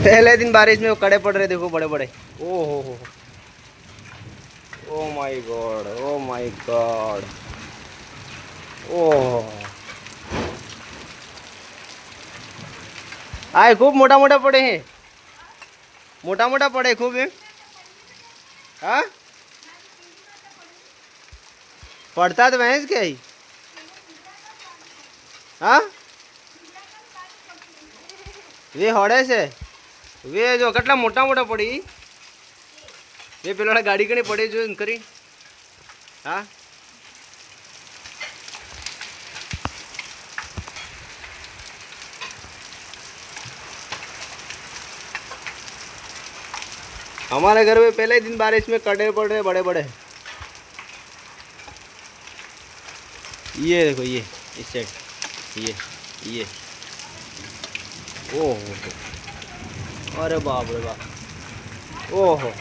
पहले दिन बारिश में वो कड़े पड़ रहे, देखो बड़े बड़े। ओ हो, oh my god, oh my god, ओ आए खूब मोटा मोटा पड़े हैं, मोटा मोटा पड़े खूब है। हाँ पड़ता तो भैंस के ही। हाँ वे होड़े से वे जो कटला मोटा मोटा पड़ी वे पेला गाड़ी कने पड़े जो करी। हाँ हमारे घर में पहले दिन बारिश में कड़े पड़ रहे बड़े बड़े। ये देखो ये इस साइड ये ओहो, अरे बाप रे बाप, ओहो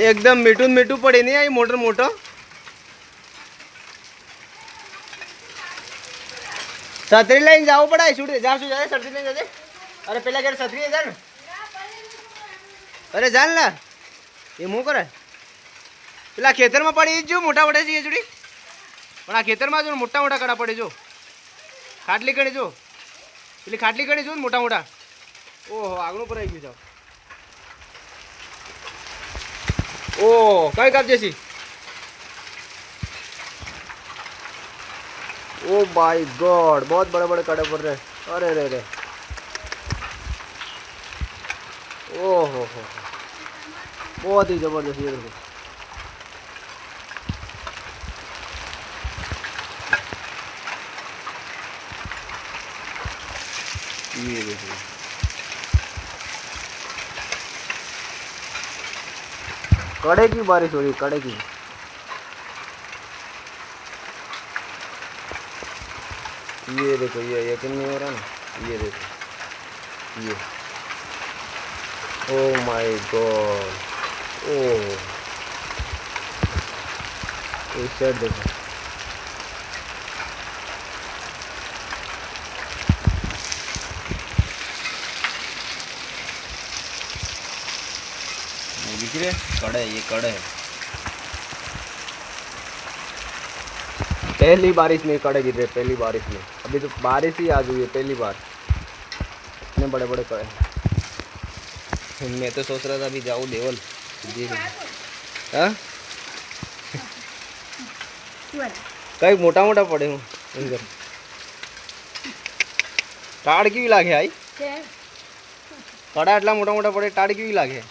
एकदम मीठू मीठू पड़ी नहीं आई मोटर मोटो। छतरी लाइन जाओ पड़ा है छूटे जा जाए छतरी लाइन जाते। अरे पहला क्या छतरी है जान, अरे जान ला ये मुँह करे પેલા ખેતરમાં પડી જો મોટા મોટા છે જોડી પણ આ ખેતરમાં જો મોટા મોટા કડા પડે જો ખાટલી કણી જો પેલી ખાટલી કણી જો મોટા મોટા। ઓહો આગળું પર આવી ગયું જાવ। ઓહ કઈ કાપ જેસી, ओ माय गॉड बहुत बड़े बड़े कड़े पड़ रहे। अरे रे रे ओहो हो बहुत ही जबरदस्त। ये देखो ये देखो कड़े की बारिश हो रही, कड़े की। ये देखो ये यकीन नहीं हो रहा ना, ये देखो ये ओ माय गॉड, ओह इस साइड देखो दिख रहे कड़े, ये कड़े है। पहली बारिश में कड़े गिर रहे, पहली बारिश में। अभी तो बारिश ही आज हुई है पहली बार, इतने बड़े बड़े कड़े। मैं तो सोच रहा था अभी जाऊँ देवल जी। हाँ कई मोटा मोटा पड़े हूँ इधर। टाड़ की भी लागे आई कड़ा एटला मोटा मोटा पड़े, टाड़ की भी लागे।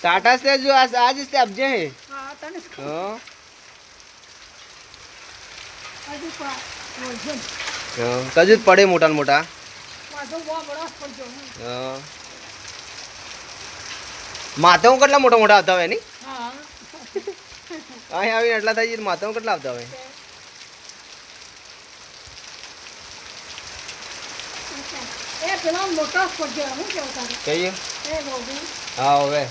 टाटा से जो आज से अब जे है कजू पड़े मोटा मोटा। माथाओं कटला मोटा मोटा आता है नी અહીં આવીને એટલા થાય માથામાં કેટલા આવતા હોય। એ પેલા મોટો પડજો હું કેવું તારે કહીએ એ બોબી હા હવે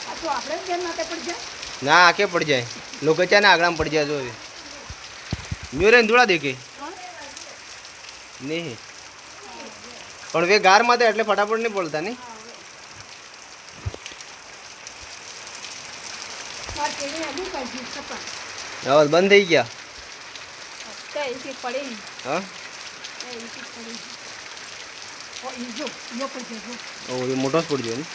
આ તો આપણે કેમ નાતે પડી જાય ના આકે પડી જાય લોકો ચાને આગળમાં પડી જાય જો મ્યુરે ધૂળા દેખે નહીં પણ વે ગાર માં એટલે ફટાફટ નહીં બોલતા નહીં। आवाज बंद થઈ ગયા તે એસી પડી હા એ એસી પડી ઓ ઈજો યો પડી જો ઓ ये મોટો પડી ગયો ને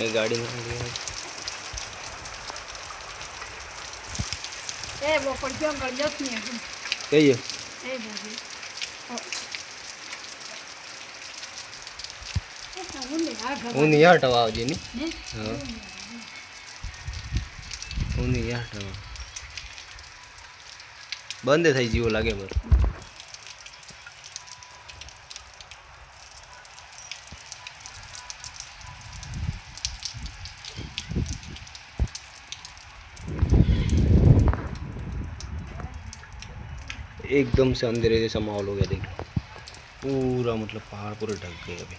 એ ગાડી में એ वो पड़ गया गलत नहीं है कहिए ए बोबी હું નહીં હટવા આવજે ની હા હું નહીં હટવા બંધ થઈ જીવો લાગે મને एकदम से अंधेरे जैसा माहौल हो गया। देखो पूरा मतलब पहाड़ पूरे ढक गए अभी।